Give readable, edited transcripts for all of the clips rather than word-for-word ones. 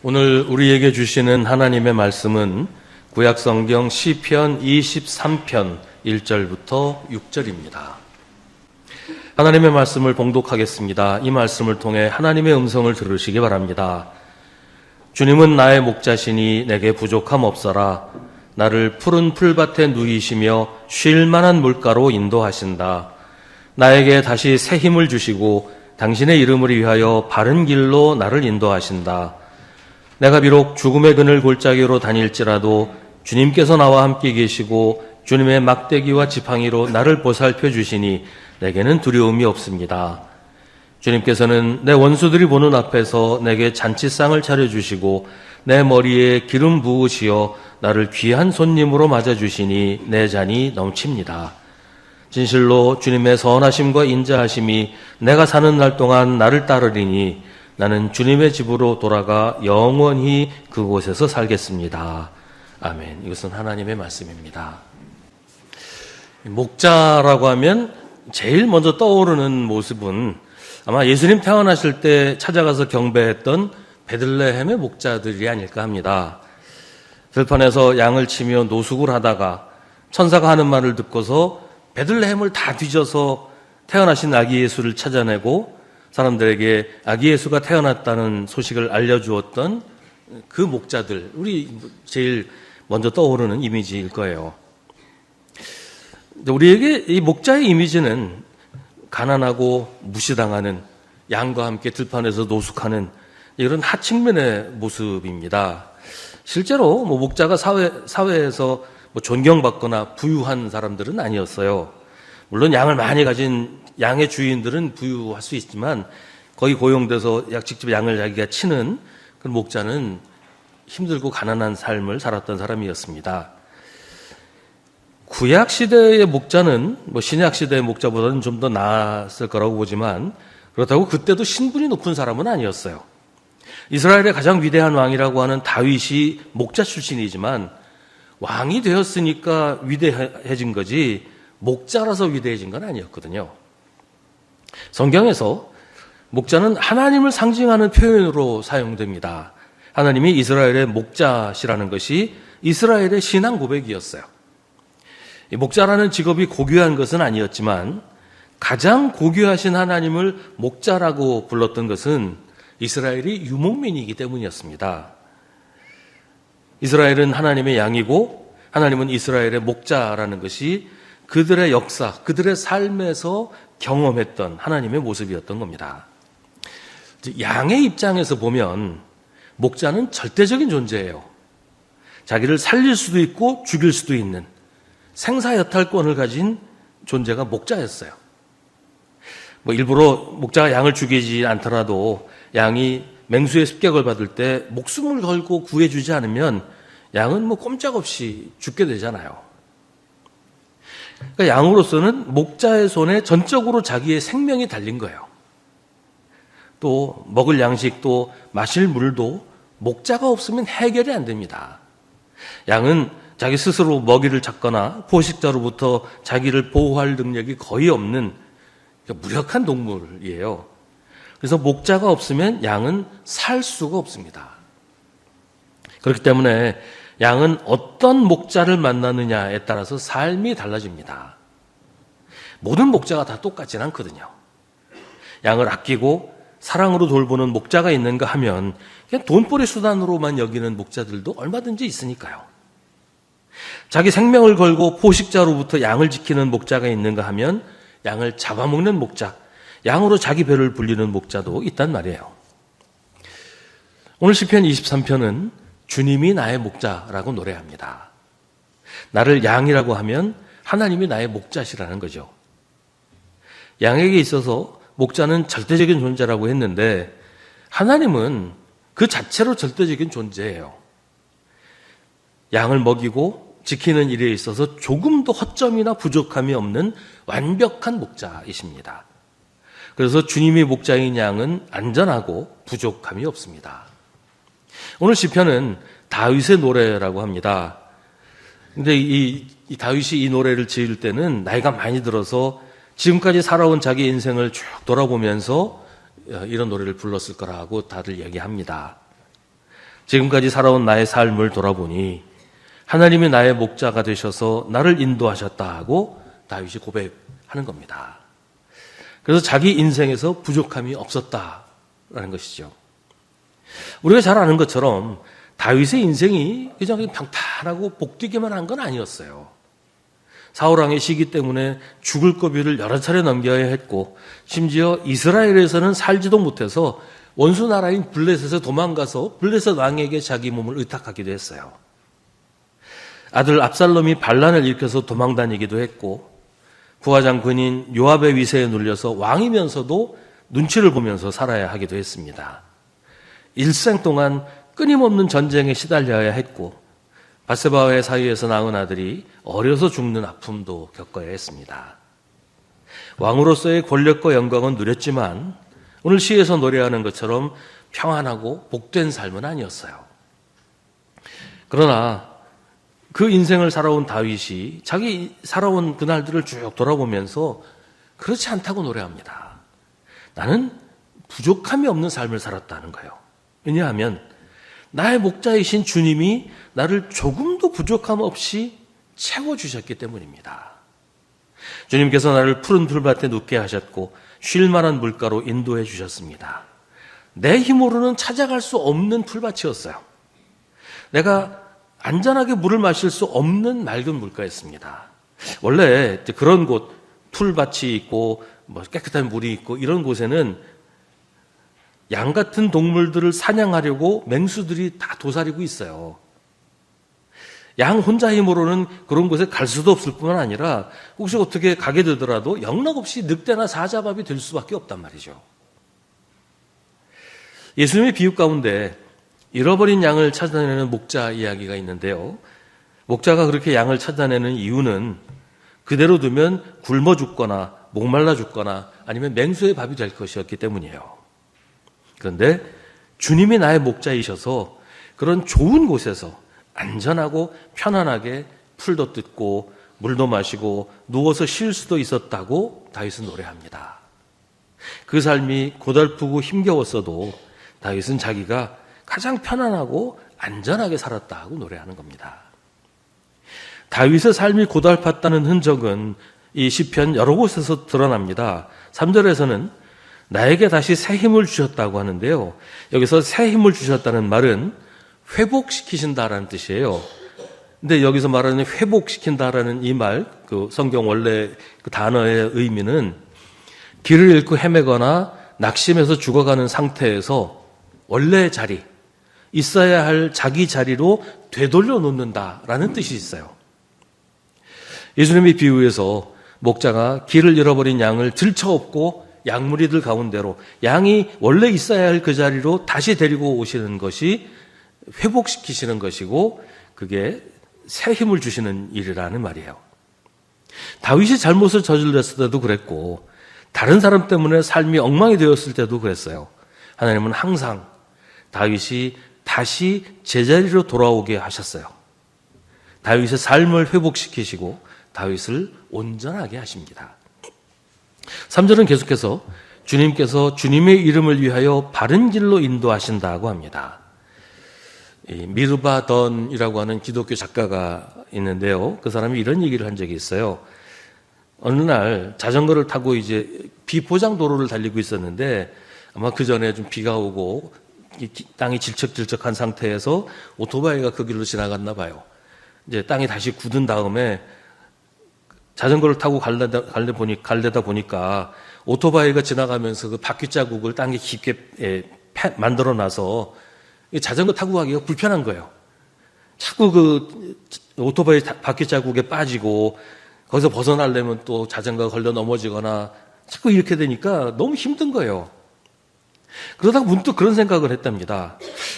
오늘 우리에게 주시는 하나님의 말씀은 구약성경 시편 23편 1절부터 6절입니다. 하나님의 말씀을 봉독하겠습니다. 이 말씀을 통해 하나님의 음성을 들으시기 바랍니다. 주님은 나의 목자시니 내게 부족함 없어라. 나를 푸른 풀밭에 누이시며 쉴 만한 물가로 인도하신다. 나에게 다시 새 힘을 주시고 당신의 이름을 위하여 바른 길로 나를 인도하신다. 내가 비록 죽음의 그늘 골짜기로 다닐지라도 주님께서 나와 함께 계시고 주님의 막대기와 지팡이로 나를 보살펴 주시니 내게는 두려움이 없습니다. 주님께서는 내 원수들이 보는 앞에서 내게 잔치상을 차려주시고 내 머리에 기름 부으시어 나를 귀한 손님으로 맞아주시니 내 잔이 넘칩니다. 진실로 주님의 선하심과 인자하심이 내가 사는 날 동안 나를 따르리니 나는 주님의 집으로 돌아가 영원히 그곳에서 살겠습니다. 아멘. 이것은 하나님의 말씀입니다. 목자라고 하면 제일 먼저 떠오르는 모습은 아마 예수님 태어나실 때 찾아가서 경배했던 베들레헴의 목자들이 아닐까 합니다. 들판에서 양을 치며 노숙을 하다가 천사가 하는 말을 듣고서 베들레헴을 다 뒤져서 태어나신 아기 예수를 찾아내고 사람들에게 아기 예수가 태어났다는 소식을 알려주었던 그 목자들, 우리 제일 먼저 떠오르는 이미지일 거예요. 우리에게 이 목자의 이미지는 가난하고 무시당하는 양과 함께 들판에서 노숙하는 이런 하층면의 모습입니다. 실제로 목자가 사회에서 존경받거나 부유한 사람들은 아니었어요. 물론 양을 많이 가진 양의 주인들은 부유할 수 있지만 거의 고용돼서 직접 양을 자기가 치는 그 목자는 힘들고 가난한 삶을 살았던 사람이었습니다. 구약 시대의 목자는 신약 시대의 목자보다는 좀 더 나았을 거라고 보지만 그렇다고 그때도 신분이 높은 사람은 아니었어요. 이스라엘의 가장 위대한 왕이라고 하는 다윗이 목자 출신이지만 왕이 되었으니까 위대해진 거지 목자라서 위대해진 건 아니었거든요. 성경에서 목자는 하나님을 상징하는 표현으로 사용됩니다. 하나님이 이스라엘의 목자시라는 것이 이스라엘의 신앙 고백이었어요. 목자라는 직업이 고귀한 것은 아니었지만 가장 고귀하신 하나님을 목자라고 불렀던 것은 이스라엘이 유목민이기 때문이었습니다. 이스라엘은 하나님의 양이고 하나님은 이스라엘의 목자라는 것이 그들의 역사, 그들의 삶에서 경험했던 하나님의 모습이었던 겁니다. 양의 입장에서 보면 목자는 절대적인 존재예요. 자기를 살릴 수도 있고 죽일 수도 있는 생사여탈권을 가진 존재가 목자였어요. 일부러 목자가 양을 죽이지 않더라도 양이 맹수의 습격을 받을 때 목숨을 걸고 구해주지 않으면 양은 꼼짝없이 죽게 되잖아요. 그러니까 양으로서는 목자의 손에 전적으로 자기의 생명이 달린 거예요. 또 먹을 양식도 마실 물도 목자가 없으면 해결이 안 됩니다. 양은 자기 스스로 먹이를 찾거나 포식자로부터 자기를 보호할 능력이 거의 없는 무력한 동물이에요. 그래서 목자가 없으면 양은 살 수가 없습니다. 그렇기 때문에 양은 어떤 목자를 만나느냐에 따라서 삶이 달라집니다. 모든 목자가 다 똑같진 않거든요. 양을 아끼고 사랑으로 돌보는 목자가 있는가 하면 그냥 돈벌이 수단으로만 여기는 목자들도 얼마든지 있으니까요. 자기 생명을 걸고 포식자로부터 양을 지키는 목자가 있는가 하면 양을 잡아먹는 목자, 양으로 자기 배를 불리는 목자도 있단 말이에요. 오늘 시편 23편은 주님이 나의 목자라고 노래합니다. 나를 양이라고 하면 하나님이 나의 목자시라는 거죠. 양에게 있어서 목자는 절대적인 존재라고 했는데 하나님은 그 자체로 절대적인 존재예요. 양을 먹이고 지키는 일에 있어서 조금도 허점이나 부족함이 없는 완벽한 목자이십니다. 그래서 주님이 목자인 양은 안전하고 부족함이 없습니다. 오늘 시편은 다윗의 노래라고 합니다. 근데 이 다윗이 이 노래를 지을 때는 나이가 많이 들어서 지금까지 살아온 자기 인생을 쭉 돌아보면서 이런 노래를 불렀을 거라고 다들 얘기합니다. 지금까지 살아온 나의 삶을 돌아보니 하나님이 나의 목자가 되셔서 나를 인도하셨다 하고 다윗이 고백하는 겁니다. 그래서 자기 인생에서 부족함이 없었다라는 것이죠. 우리가 잘 아는 것처럼 다윗의 인생이 그냥 평탄하고 복되기만 한 건 아니었어요. 사울왕의 시기 때문에 죽을 고비를 여러 차례 넘겨야 했고 심지어 이스라엘에서는 살지도 못해서 원수 나라인 블레셋에 도망가서 블레셋 왕에게 자기 몸을 의탁하기도 했어요. 아들 압살롬이 반란을 일으켜서 도망다니기도 했고 부하장군인 요압의 위세에 눌려서 왕이면서도 눈치를 보면서 살아야 하기도 했습니다. 일생 동안 끊임없는 전쟁에 시달려야 했고 밧세바와의 사이에서 낳은 아들이 어려서 죽는 아픔도 겪어야 했습니다. 왕으로서의 권력과 영광은 누렸지만 오늘 시에서 노래하는 것처럼 평안하고 복된 삶은 아니었어요. 그러나 그 인생을 살아온 다윗이 자기 살아온 그날들을 쭉 돌아보면서 그렇지 않다고 노래합니다. 나는 부족함이 없는 삶을 살았다는 거예요. 왜냐하면 나의 목자이신 주님이 나를 조금도 부족함 없이 채워주셨기 때문입니다. 주님께서 나를 푸른 풀밭에 눕게 하셨고 쉴 만한 물가로 인도해 주셨습니다. 내 힘으로는 찾아갈 수 없는 풀밭이었어요. 내가 안전하게 물을 마실 수 없는 맑은 물가였습니다. 원래 그런 곳, 풀밭이 있고 깨끗한 물이 있고 이런 곳에는 양 같은 동물들을 사냥하려고 맹수들이 다 도사리고 있어요. 양 혼자 힘으로는 그런 곳에 갈 수도 없을 뿐만 아니라 혹시 어떻게 가게 되더라도 영락없이 늑대나 사자밥이 될 수밖에 없단 말이죠. 예수님의 비유 가운데 잃어버린 양을 찾아내는 목자 이야기가 있는데요. 목자가 그렇게 양을 찾아내는 이유는 그대로 두면 굶어 죽거나 목말라 죽거나 아니면 맹수의 밥이 될 것이었기 때문이에요. 그런데 주님이 나의 목자이셔서 그런 좋은 곳에서 안전하고 편안하게 풀도 뜯고 물도 마시고 누워서 쉴 수도 있었다고 다윗은 노래합니다. 그 삶이 고달프고 힘겨웠어도 다윗은 자기가 가장 편안하고 안전하게 살았다고 노래하는 겁니다. 다윗의 삶이 고달팠다는 흔적은 이 시편 여러 곳에서 드러납니다. 3절에서는 나에게 다시 새 힘을 주셨다고 하는데요. 여기서 새 힘을 주셨다는 말은 회복시키신다라는 뜻이에요. 근데 여기서 말하는 회복시킨다라는 이 말, 그 성경 원래 그 단어의 의미는 길을 잃고 헤매거나 낙심해서 죽어가는 상태에서 원래 자리, 있어야 할 자기 자리로 되돌려 놓는다라는 뜻이 있어요. 예수님의 비유에서 목자가 길을 잃어버린 양을 들쳐업고 양무리들 가운데로 양이 원래 있어야 할 그 자리로 다시 데리고 오시는 것이 회복시키시는 것이고 그게 새 힘을 주시는 일이라는 말이에요. 다윗이 잘못을 저질렀을 때도 그랬고 다른 사람 때문에 삶이 엉망이 되었을 때도 그랬어요. 하나님은 항상 다윗이 다시 제자리로 돌아오게 하셨어요. 다윗의 삶을 회복시키시고 다윗을 온전하게 하십니다. 3절은 계속해서 주님께서 주님의 이름을 위하여 바른 길로 인도하신다고 합니다. 미르바 던이라고 하는 기독교 작가가 있는데요. 그 사람이 이런 얘기를 한 적이 있어요. 어느 날 자전거를 타고 이제 비포장 도로를 달리고 있었는데 아마 그 전에 좀 비가 오고 땅이 질척질척한 상태에서 오토바이가 그 길로 지나갔나 봐요. 이제 땅이 다시 굳은 다음에 자전거를 타고 갈래다 보니까 오토바이가 지나가면서 그 바퀴 자국을 땅에 깊게 만들어 놔서 자전거 타고 가기가 불편한 거예요. 자꾸 그 오토바이 바퀴 자국에 빠지고 거기서 벗어나려면 또 자전거가 걸려 넘어지거나 자꾸 이렇게 되니까 너무 힘든 거예요. 그러다가 문득 그런 생각을 했답니다.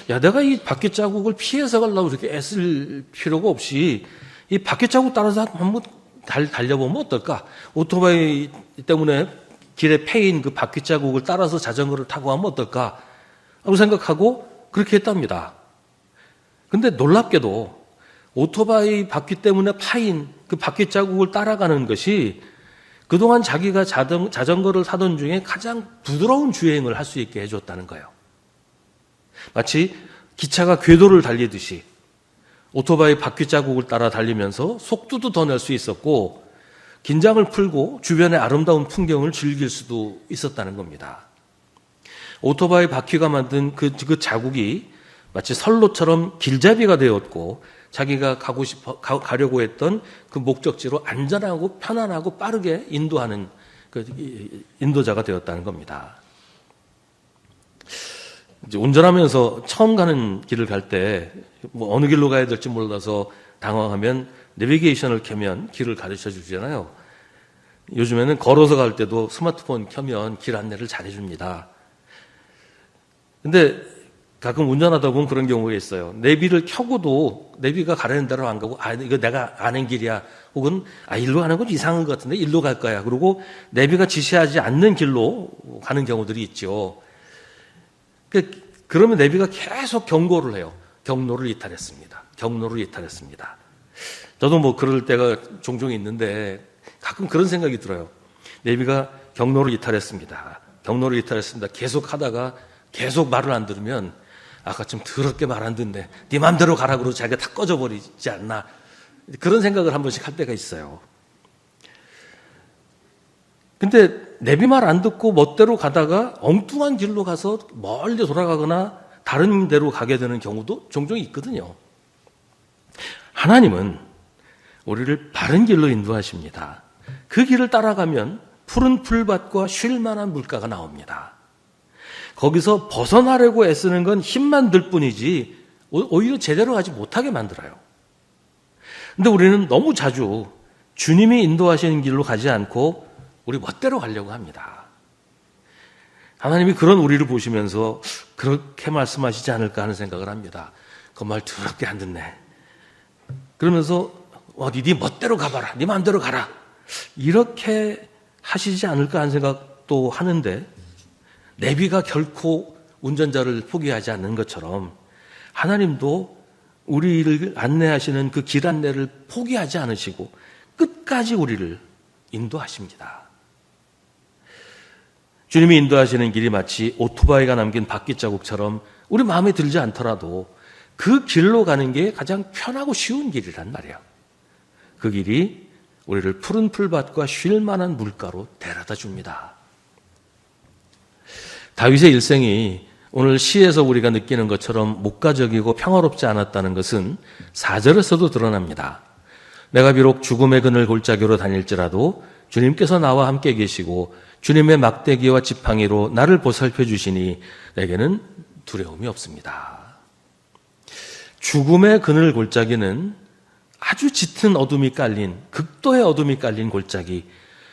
야, 내가 이 바퀴 자국을 피해서 가려고 그렇게 애쓸 필요가 없이 이 바퀴 자국 따라서 한번 달려보면 어떨까? 오토바이 때문에 길에 패인 그 바퀴 자국을 따라서 자전거를 타고 하면 어떨까? 하고 생각하고 그렇게 했답니다. 근데 놀랍게도 오토바이 바퀴 때문에 파인 그 바퀴 자국을 따라가는 것이 그동안 자기가 자전거를 타던 중에 가장 부드러운 주행을 할 수 있게 해줬다는 거예요. 마치 기차가 궤도를 달리듯이 오토바이 바퀴 자국을 따라 달리면서 속도도 더 낼 수 있었고 긴장을 풀고 주변의 아름다운 풍경을 즐길 수도 있었다는 겁니다. 오토바이 바퀴가 만든 그 자국이 마치 선로처럼 길잡이가 되었고 자기가 가려고 했던 그 목적지로 안전하고 편안하고 빠르게 인도하는 그 인도자가 되었다는 겁니다. 이제 운전하면서 처음 가는 길을 갈 때 뭐 어느 길로 가야 될지 몰라서 당황하면 내비게이션을 켜면 길을 가르쳐 주잖아요. 요즘에는 걸어서 갈 때도 스마트폰 켜면 길 안내를 잘해줍니다. 근데 가끔 운전하다 보면 그런 경우가 있어요. 내비를 켜고도 내비가 가라는 대로 안 가고 이거 내가 아는 길이야. 혹은 일로 가는 건 이상한 것 같은데 일로 갈 거야. 그리고 내비가 지시하지 않는 길로 가는 경우들이 있죠. 그러면 내비가 계속 경고를 해요. 경로를 이탈했습니다. 경로를 이탈했습니다. 저도 뭐 그럴 때가 종종 있는데 가끔 그런 생각이 들어요. 내비가 경로를 이탈했습니다. 경로를 이탈했습니다. 계속 하다가 계속 말을 안 들으면 아까 좀 더럽게 말 안 듣네. 네 맘대로 가라 그러고 자기가 다 꺼져버리지 않나. 그런 생각을 한 번씩 할 때가 있어요. 근데 내비 말 안 듣고 멋대로 가다가 엉뚱한 길로 가서 멀리 돌아가거나 다른 데로 가게 되는 경우도 종종 있거든요. 하나님은 우리를 바른 길로 인도하십니다. 그 길을 따라가면 푸른 풀밭과 쉴 만한 물가가 나옵니다. 거기서 벗어나려고 애쓰는 건 힘만 들 뿐이지 오히려 제대로 가지 못하게 만들어요. 근데 우리는 너무 자주 주님이 인도하시는 길로 가지 않고 우리 멋대로 가려고 합니다. 하나님이 그런 우리를 보시면서 그렇게 말씀하시지 않을까 하는 생각을 합니다. 그 말 더럽게 안 듣네. 그러면서 네 멋대로 가봐라. 네 마음대로 가라. 이렇게 하시지 않을까 하는 생각도 하는데 내비가 결코 운전자를 포기하지 않는 것처럼 하나님도 우리를 안내하시는 그 길 안내를 포기하지 않으시고 끝까지 우리를 인도하십니다. 주님이 인도하시는 길이 마치 오토바이가 남긴 바퀴 자국처럼 우리 마음에 들지 않더라도 그 길로 가는 게 가장 편하고 쉬운 길이란 말이에요. 그 길이 우리를 푸른 풀밭과 쉴 만한 물가로 데려다 줍니다. 다윗의 일생이 오늘 시에서 우리가 느끼는 것처럼 목가적이고 평화롭지 않았다는 것은 4절에서도 드러납니다. 내가 비록 죽음의 그늘 골짜기로 다닐지라도 주님께서 나와 함께 계시고 주님의 막대기와 지팡이로 나를 보살펴 주시니 내게는 두려움이 없습니다. 죽음의 그늘 골짜기는 아주 짙은 어둠이 깔린, 극도의 어둠이 깔린 골짜기,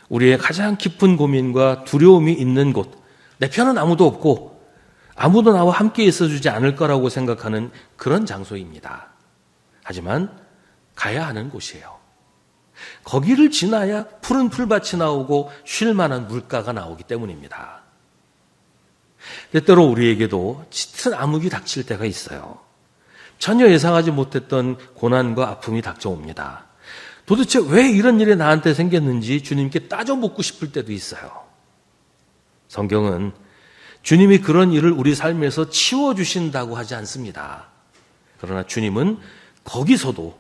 우리의 가장 깊은 고민과 두려움이 있는 곳, 내 편은 아무도 없고 아무도 나와 함께 있어주지 않을 거라고 생각하는 그런 장소입니다. 하지만 가야 하는 곳이에요. 거기를 지나야 푸른 풀밭이 나오고 쉴 만한 물가가 나오기 때문입니다. 때때로 우리에게도 짙은 암흑이 닥칠 때가 있어요. 전혀 예상하지 못했던 고난과 아픔이 닥쳐옵니다. 도대체 왜 이런 일이 나한테 생겼는지 주님께 따져 묻고 싶을 때도 있어요. 성경은 주님이 그런 일을 우리 삶에서 치워주신다고 하지 않습니다. 그러나 주님은 거기서도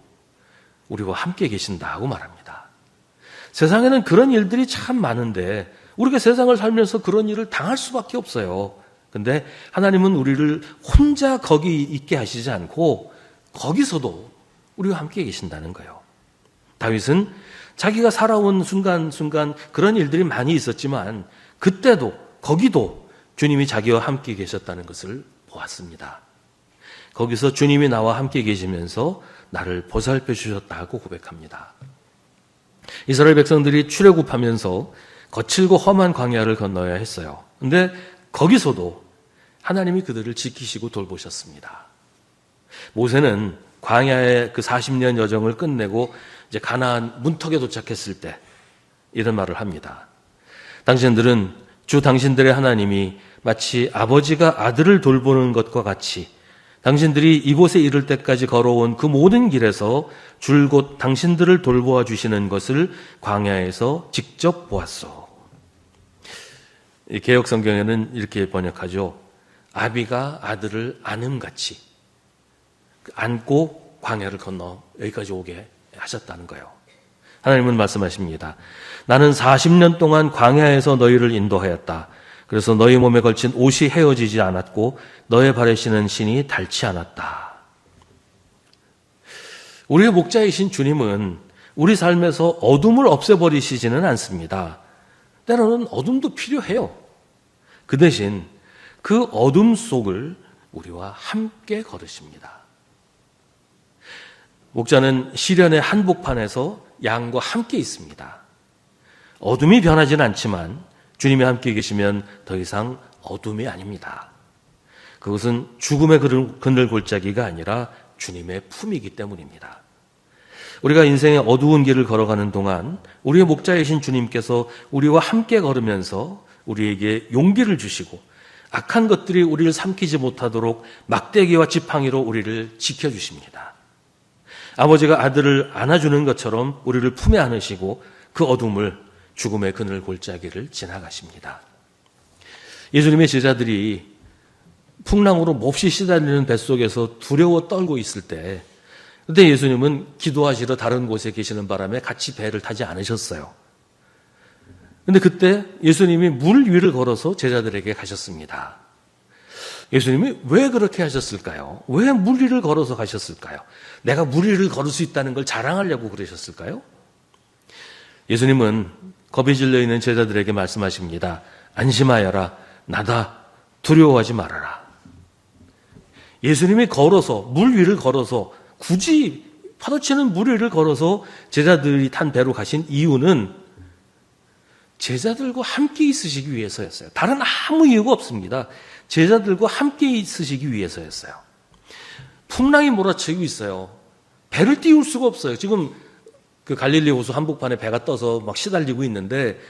우리와 함께 계신다고 말합니다. 세상에는 그런 일들이 참 많은데 우리가 세상을 살면서 그런 일을 당할 수밖에 없어요. 근데 하나님은 우리를 혼자 거기 있게 하시지 않고 거기서도 우리와 함께 계신다는 거예요. 다윗은 자기가 살아온 순간순간 그런 일들이 많이 있었지만 그때도 거기도 주님이 자기와 함께 계셨다는 것을 보았습니다. 거기서 주님이 나와 함께 계시면서 나를 보살펴 주셨다고 고백합니다. 이스라엘 백성들이 출애굽하면서 거칠고 험한 광야를 건너야 했어요. 그런데 거기서도 하나님이 그들을 지키시고 돌보셨습니다. 모세는 광야의 그 40년 여정을 끝내고 이제 가나안 문턱에 도착했을 때 이런 말을 합니다. 당신들은 주 당신들의 하나님이 마치 아버지가 아들을 돌보는 것과 같이 당신들이 이곳에 이를 때까지 걸어온 그 모든 길에서 줄곧 당신들을 돌보아 주시는 것을 광야에서 직접 보았소. 이 개역 성경에는 이렇게 번역하죠. 아비가 아들을 안음같이 안고 광야를 건너 여기까지 오게 하셨다는 거예요. 하나님은 말씀하십니다. 나는 40년 동안 광야에서 너희를 인도하였다. 그래서 너희 몸에 걸친 옷이 헤어지지 않았고 너의 발에 신은 신이 닳지 않았다. 우리의 목자이신 주님은 우리 삶에서 어둠을 없애버리시지는 않습니다. 때로는 어둠도 필요해요. 그 대신 그 어둠 속을 우리와 함께 걸으십니다. 목자는 시련의 한복판에서 양과 함께 있습니다. 어둠이 변하지는 않지만 주님이 함께 계시면 더 이상 어둠이 아닙니다. 그것은 죽음의 그늘 골짜기가 아니라 주님의 품이기 때문입니다. 우리가 인생의 어두운 길을 걸어가는 동안 우리의 목자이신 주님께서 우리와 함께 걸으면서 우리에게 용기를 주시고 악한 것들이 우리를 삼키지 못하도록 막대기와 지팡이로 우리를 지켜주십니다. 아버지가 아들을 안아주는 것처럼 우리를 품에 안으시고 그 어둠을 죽음의 그늘 골짜기를 지나가십니다. 예수님의 제자들이 풍랑으로 몹시 시달리는 뱃속에서 두려워 떨고 있을 때 그때 예수님은 기도하시러 다른 곳에 계시는 바람에 같이 배를 타지 않으셨어요. 근데 그때 예수님이 물 위를 걸어서 제자들에게 가셨습니다. 예수님이 왜 그렇게 하셨을까요? 왜 물 위를 걸어서 가셨을까요? 내가 물 위를 걸을 수 있다는 걸 자랑하려고 그러셨을까요? 예수님은 겁이 질려 있는 제자들에게 말씀하십니다. 안심하여라. 나다. 두려워하지 말아라. 예수님이 걸어서 물 위를 걸어서 굳이 파도치는 물 위를 걸어서 제자들이 탄 배로 가신 이유는 제자들과 함께 있으시기 위해서였어요. 다른 아무 이유가 없습니다. 제자들과 함께 있으시기 위해서였어요. 풍랑이 몰아치고 있어요. 배를 띄울 수가 없어요. 지금 그 갈릴리 호수 한복판에 배가 떠서 막 시달리고 있는데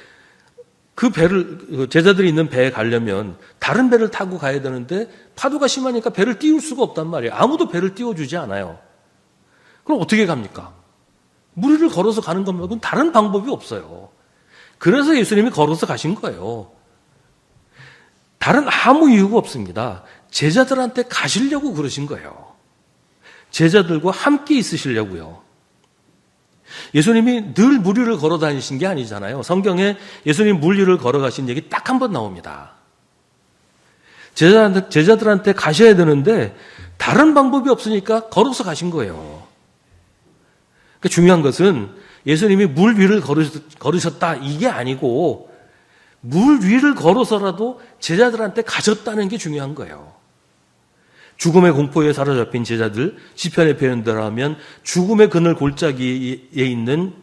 그 배를 제자들이 있는 배에 가려면 다른 배를 타고 가야 되는데 파도가 심하니까 배를 띄울 수가 없단 말이에요. 아무도 배를 띄워주지 않아요. 그럼 어떻게 갑니까? 물 위를 걸어서 가는 것 말고는 다른 방법이 없어요. 그래서 예수님이 걸어서 가신 거예요. 다른 아무 이유가 없습니다. 제자들한테 가시려고 그러신 거예요. 제자들과 함께 있으시려고요. 예수님이 늘 물 위를 걸어 다니신 게 아니잖아요. 성경에 예수님 물 위를 걸어가신 얘기 딱 한 번 나옵니다. 제자들한테 가셔야 되는데 다른 방법이 없으니까 걸어서 가신 거예요. 그러니까 중요한 것은 예수님이 물 위를 걸으셨다 이게 아니고 물 위를 걸어서라도 제자들한테 가셨다는 게 중요한 거예요. 죽음의 공포에 사로잡힌 제자들, 시편의 표현대로 하면 죽음의 그늘 골짜기에 있는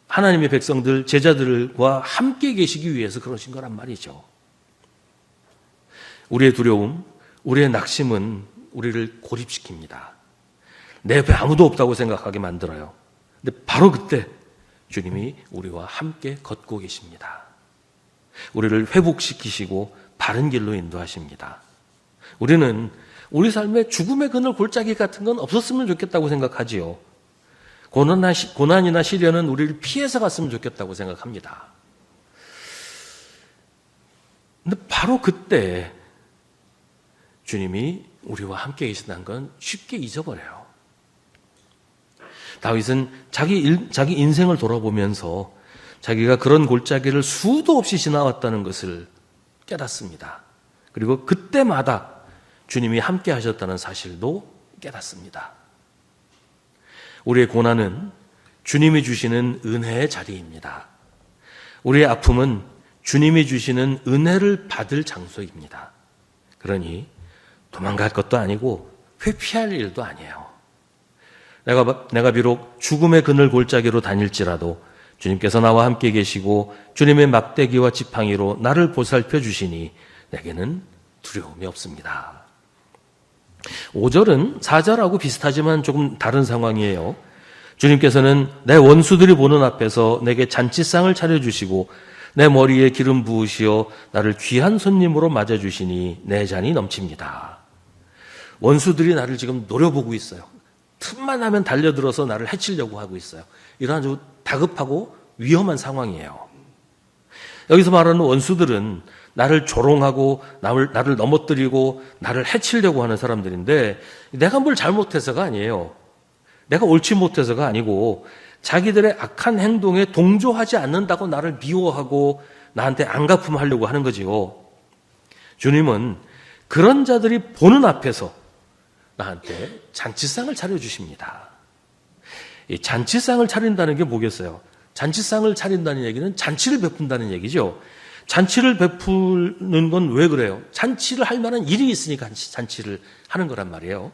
하나님의 백성들, 제자들과 함께 계시기 위해서 그러신 거란 말이죠. 우리의 두려움, 우리의 낙심은 우리를 고립시킵니다. 내 옆에 아무도 없다고 생각하게 만들어요. 근데 바로 그때 주님이 우리와 함께 걷고 계십니다. 우리를 회복시키시고 바른 길로 인도하십니다. 우리는 우리 삶에 죽음의 그늘 골짜기 같은 건 없었으면 좋겠다고 생각하지요. 고난이나 시련은 우리를 피해서 갔으면 좋겠다고 생각합니다. 근데 바로 그때 주님이 우리와 함께 계신다는 건 쉽게 잊어버려요. 다윗은 자기 인생을 돌아보면서 자기가 그런 골짜기를 수도 없이 지나왔다는 것을 깨닫습니다. 그리고 그때마다 주님이 함께 하셨다는 사실도 깨닫습니다. 우리의 고난은 주님이 주시는 은혜의 자리입니다. 우리의 아픔은 주님이 주시는 은혜를 받을 장소입니다. 그러니 도망갈 것도 아니고 회피할 일도 아니에요. 내가 비록 죽음의 그늘 골짜기로 다닐지라도 주님께서 나와 함께 계시고 주님의 막대기와 지팡이로 나를 보살펴 주시니 내게는 두려움이 없습니다. 5절은 4절하고 비슷하지만 조금 다른 상황이에요. 주님께서는 내 원수들이 보는 앞에서 내게 잔치상을 차려주시고 내 머리에 기름 부으시어 나를 귀한 손님으로 맞아주시니 내 잔이 넘칩니다. 원수들이 나를 지금 노려보고 있어요. 틈만 하면 달려들어서 나를 해치려고 하고 있어요. 이런 아주 다급하고 위험한 상황이에요. 여기서 말하는 원수들은 나를 조롱하고 나를 넘어뜨리고 나를 해치려고 하는 사람들인데 내가 뭘 잘못해서가 아니에요. 내가 옳지 못해서가 아니고 자기들의 악한 행동에 동조하지 않는다고 나를 미워하고 나한테 안갚음하려고 하는 거지요. 주님은 그런 자들이 보는 앞에서 나한테 잔치상을 차려주십니다. 이 잔치상을 차린다는 게 뭐겠어요? 잔치상을 차린다는 얘기는 잔치를 베푼다는 얘기죠. 잔치를 베푸는 건 왜 그래요? 잔치를 할 만한 일이 있으니까 잔치를 하는 거란 말이에요.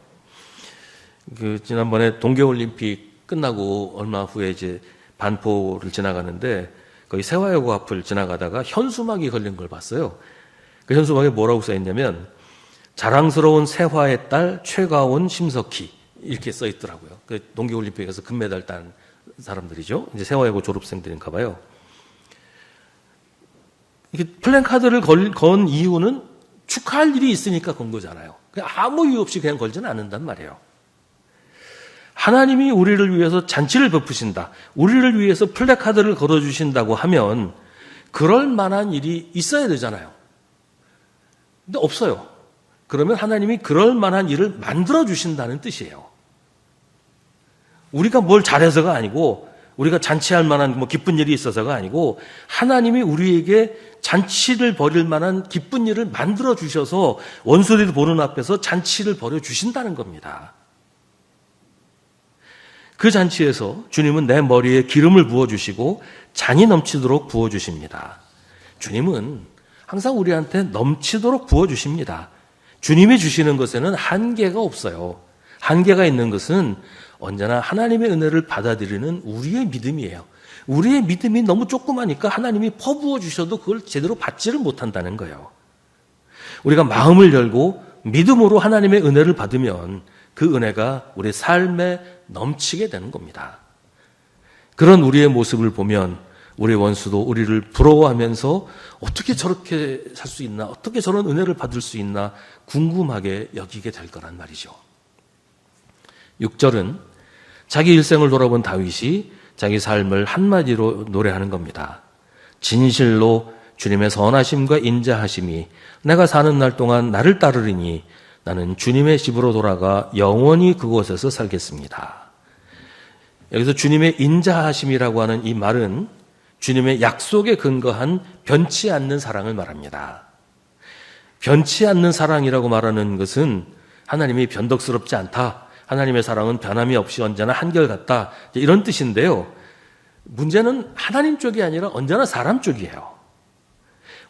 지난번에 동계올림픽 끝나고 얼마 후에 이제 반포를 지나가는데 거기 세화여고 앞을 지나가다가 현수막이 걸린 걸 봤어요. 그 현수막에 뭐라고 써 있냐면 자랑스러운 세화의 딸 최가온 심석희 이렇게 써 있더라고요. 그 동계올림픽에서 금메달 딴 사람들이죠. 이제 세화여고 졸업생들인가 봐요. 이렇게 플랜카드를 건 이유는 축하할 일이 있으니까 건 거잖아요. 그냥 아무 이유 없이 그냥 걸지는 않는단 말이에요. 하나님이 우리를 위해서 잔치를 베푸신다. 우리를 위해서 플래카드를 걸어주신다고 하면 그럴 만한 일이 있어야 되잖아요. 근데 없어요. 그러면 하나님이 그럴 만한 일을 만들어주신다는 뜻이에요. 우리가 뭘 잘해서가 아니고 우리가 잔치할 만한 기쁜 일이 있어서가 아니고 하나님이 우리에게 잔치를 벌일 만한 기쁜 일을 만들어주셔서 원수들이 보는 앞에서 잔치를 벌여주신다는 겁니다. 그 잔치에서 주님은 내 머리에 기름을 부어주시고 잔이 넘치도록 부어주십니다. 주님은 항상 우리한테 넘치도록 부어주십니다. 주님이 주시는 것에는 한계가 없어요. 한계가 있는 것은 언제나 하나님의 은혜를 받아들이는 우리의 믿음이에요. 우리의 믿음이 너무 조그마니까 하나님이 퍼부어 주셔도 그걸 제대로 받지를 못한다는 거예요. 우리가 마음을 열고 믿음으로 하나님의 은혜를 받으면 그 은혜가 우리 삶에 넘치게 되는 겁니다. 그런 우리의 모습을 보면 우리 원수도 우리를 부러워하면서 어떻게 저렇게 살 수 있나, 어떻게 저런 은혜를 받을 수 있나 궁금하게 여기게 될 거란 말이죠. 6절은 자기 일생을 돌아본 다윗이 자기 삶을 한마디로 노래하는 겁니다. 진실로 주님의 선하심과 인자하심이 내가 사는 날 동안 나를 따르리니 나는 주님의 집으로 돌아가 영원히 그곳에서 살겠습니다. 여기서 주님의 인자하심이라고 하는 이 말은 주님의 약속에 근거한 변치 않는 사랑을 말합니다. 변치 않는 사랑이라고 말하는 것은 하나님이 변덕스럽지 않다. 하나님의 사랑은 변함이 없이 언제나 한결같다. 이런 뜻인데요. 문제는 하나님 쪽이 아니라 언제나 사람 쪽이에요.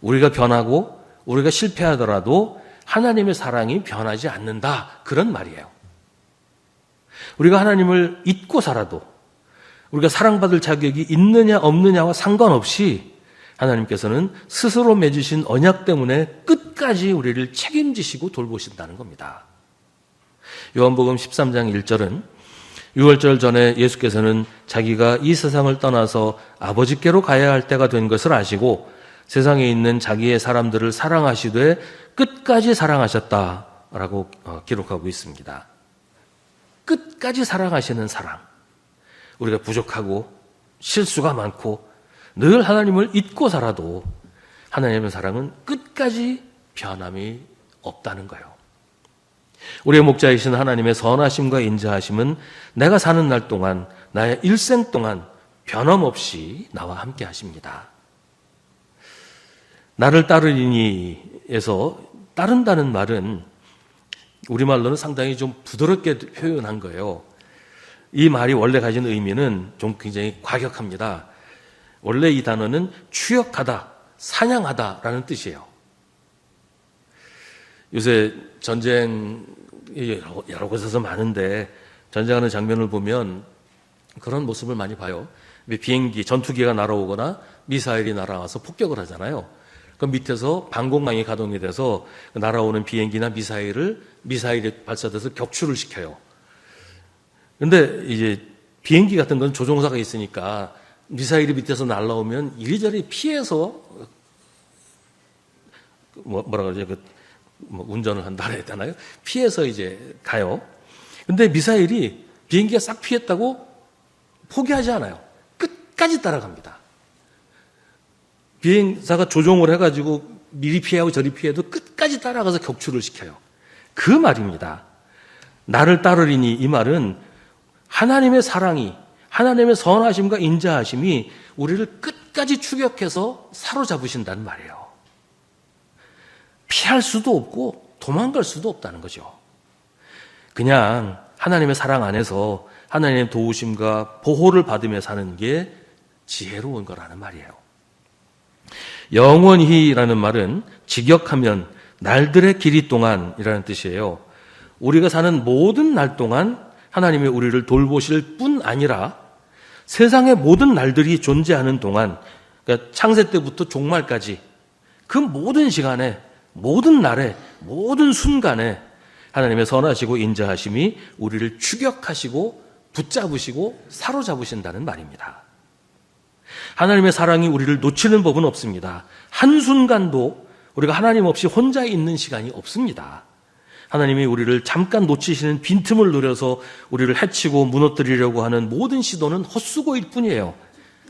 우리가 변하고 우리가 실패하더라도 하나님의 사랑이 변하지 않는다. 그런 말이에요. 우리가 하나님을 잊고 살아도 우리가 사랑받을 자격이 있느냐 없느냐와 상관없이 하나님께서는 스스로 맺으신 언약 때문에 끝까지 우리를 책임지시고 돌보신다는 겁니다. 요한복음 13장 1절은 유월절 전에 예수께서는 자기가 이 세상을 떠나서 아버지께로 가야 할 때가 된 것을 아시고 세상에 있는 자기의 사람들을 사랑하시되 끝까지 사랑하셨다라고 기록하고 있습니다. 끝까지 사랑하시는 사랑. 우리가 부족하고 실수가 많고 늘 하나님을 잊고 살아도 하나님의 사랑은 끝까지 변함이 없다는 거예요. 우리의 목자이신 하나님의 선하심과 인자하심은 내가 사는 날 동안 나의 일생 동안 변함없이 나와 함께 하십니다. 나를 따르리니에서 따른다는 말은 우리말로는 상당히 좀 부드럽게 표현한 거예요. 이 말이 원래 가진 의미는 좀 굉장히 과격합니다. 원래 이 단어는 추역하다, 사냥하다라는 뜻이에요. 요새 전쟁 여러 곳에서 많은데 전쟁하는 장면을 보면 그런 모습을 많이 봐요. 비행기, 전투기가 날아오거나 미사일이 날아와서 폭격을 하잖아요. 그 밑에서 방공망이 가동이 돼서 날아오는 비행기나 미사일이 발사돼서 격추를 시켜요. 근데 이제 비행기 같은 건 조종사가 있으니까 미사일이 밑에서 날아오면 이리저리 피해서 뭐라 그러죠? 운전을 한다 해야 되나요? 피해서 이제 가요. 근데 미사일이 비행기가 싹 피했다고 포기하지 않아요. 끝까지 따라갑니다. 비행사가 조종을 해가지고 미리 피하고 저리 피해도 끝까지 따라가서 격추를 시켜요. 그 말입니다. 나를 따르리니, 이 말은 하나님의 사랑이, 하나님의 선하심과 인자하심이 우리를 끝까지 추격해서 사로잡으신다는 말이에요. 피할 수도 없고 도망갈 수도 없다는 거죠. 그냥 하나님의 사랑 안에서 하나님의 도우심과 보호를 받으며 사는 게 지혜로운 거라는 말이에요. 영원히라는 말은 직역하면 날들의 길이 동안이라는 뜻이에요. 우리가 사는 모든 날 동안 하나님이 우리를 돌보실 뿐 아니라 세상의 모든 날들이 존재하는 동안, 그러니까 창세 때부터 종말까지 그 모든 시간에, 모든 날에, 모든 순간에 하나님의 선하시고 인자하심이 우리를 추격하시고 붙잡으시고 사로잡으신다는 말입니다. 하나님의 사랑이 우리를 놓치는 법은 없습니다. 한순간도 우리가 하나님 없이 혼자 있는 시간이 없습니다. 하나님이 우리를 잠깐 놓치시는 빈틈을 노려서 우리를 해치고 무너뜨리려고 하는 모든 시도는 헛수고일 뿐이에요.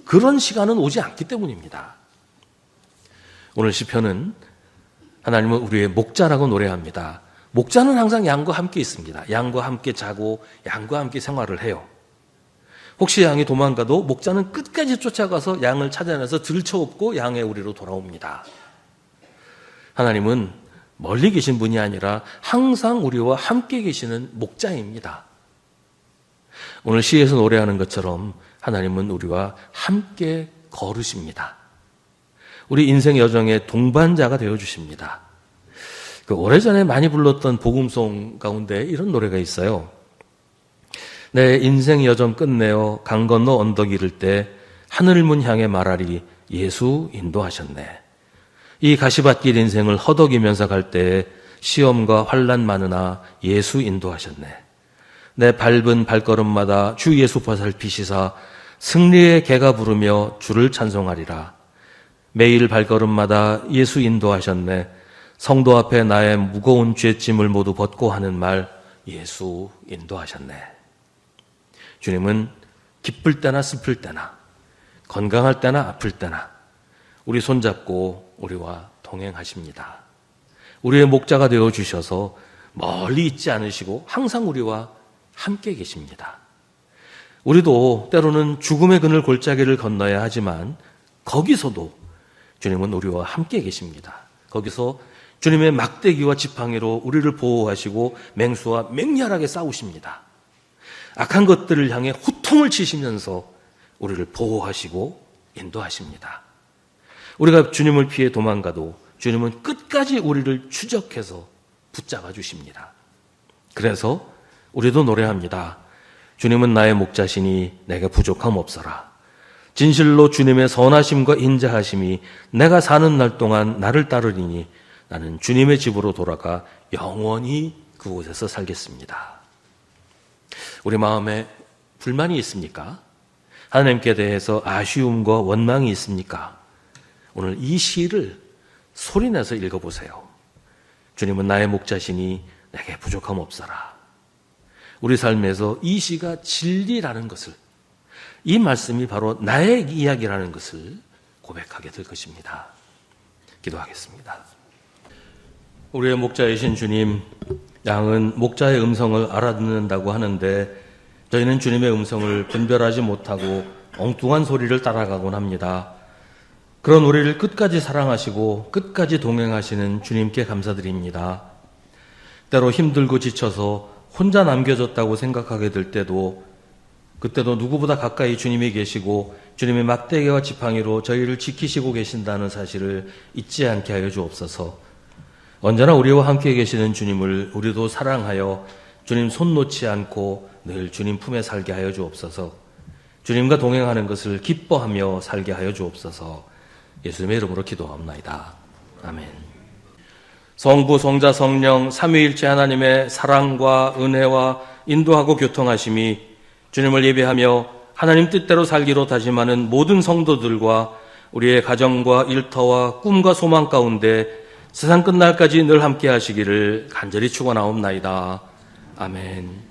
그런 시간은 오지 않기 때문입니다. 오늘 시편은 하나님은 우리의 목자라고 노래합니다. 목자는 항상 양과 함께 있습니다. 양과 함께 자고 양과 함께 생활을 해요. 혹시 양이 도망가도 목자는 끝까지 쫓아가서 양을 찾아내서 들쳐업고 양의 우리로 돌아옵니다. 하나님은 멀리 계신 분이 아니라 항상 우리와 함께 계시는 목자입니다. 오늘 시에서 노래하는 것처럼 하나님은 우리와 함께 걸으십니다. 우리 인생 여정의 동반자가 되어주십니다. 오래전에 많이 불렀던 복음송 가운데 이런 노래가 있어요. 내 인생 여정 끝내어 강 건너 언덕 이를 때 하늘문 향해 말하리 예수 인도하셨네. 이 가시밭길 인생을 허덕이면서 갈 때에 시험과 환난 많으나 예수 인도하셨네. 내 밟은 발걸음마다 주 예수 보살피시사 승리의 개가 부르며 주를 찬송하리라. 매일 발걸음마다 예수 인도하셨네. 성도 앞에 나의 무거운 죄짐을 모두 벗고 하는 말 예수 인도하셨네. 주님은 기쁠 때나 슬플 때나 건강할 때나 아플 때나 우리 손잡고 우리와 동행하십니다. 우리의 목자가 되어주셔서 멀리 있지 않으시고 항상 우리와 함께 계십니다. 우리도 때로는 죽음의 그늘 골짜기를 건너야 하지만 거기서도 주님은 우리와 함께 계십니다. 거기서 주님의 막대기와 지팡이로 우리를 보호하시고 맹수와 맹렬하게 싸우십니다. 악한 것들을 향해 호통을 치시면서 우리를 보호하시고 인도하십니다. 우리가 주님을 피해 도망가도 주님은 끝까지 우리를 추적해서 붙잡아 주십니다. 그래서 우리도 노래합니다. 주님은 나의 목자시니 내게 부족함 없어라. 진실로 주님의 선하심과 인자하심이 내가 사는 날 동안 나를 따르리니 나는 주님의 집으로 돌아가 영원히 그곳에서 살겠습니다. 우리 마음에 불만이 있습니까? 하나님께 대해서 아쉬움과 원망이 있습니까? 오늘 이 시를 소리내서 읽어보세요. 주님은 나의 목자시니 내게 부족함 없어라. 우리 삶에서 이 시가 진리라는 것을, 이 말씀이 바로 나의 이야기라는 것을 고백하게 될 것입니다. 기도하겠습니다. 우리의 목자이신 주님, 양은 목자의 음성을 알아듣는다고 하는데 저희는 주님의 음성을 분별하지 못하고 엉뚱한 소리를 따라가곤 합니다. 그런 우리를 끝까지 사랑하시고 끝까지 동행하시는 주님께 감사드립니다. 때로 힘들고 지쳐서 혼자 남겨졌다고 생각하게 될 때도 그때도 누구보다 가까이 주님이 계시고 주님의 막대기와 지팡이로 저희를 지키시고 계신다는 사실을 잊지 않게 하여 주옵소서. 언제나 우리와 함께 계시는 주님을 우리도 사랑하여 주님 손 놓지 않고 늘 주님 품에 살게 하여 주옵소서. 주님과 동행하는 것을 기뻐하며 살게 하여 주옵소서. 예수님의 이름으로 기도합나이다. 아멘. 성부, 성자, 성령 삼위일체 하나님의 사랑과 은혜와 인도하고 교통하심이 주님을 예배하며 하나님 뜻대로 살기로 다짐하는 모든 성도들과 우리의 가정과 일터와 꿈과 소망 가운데 세상 끝날까지 늘 함께 하시기를 간절히 축원하옵나이다. 아멘.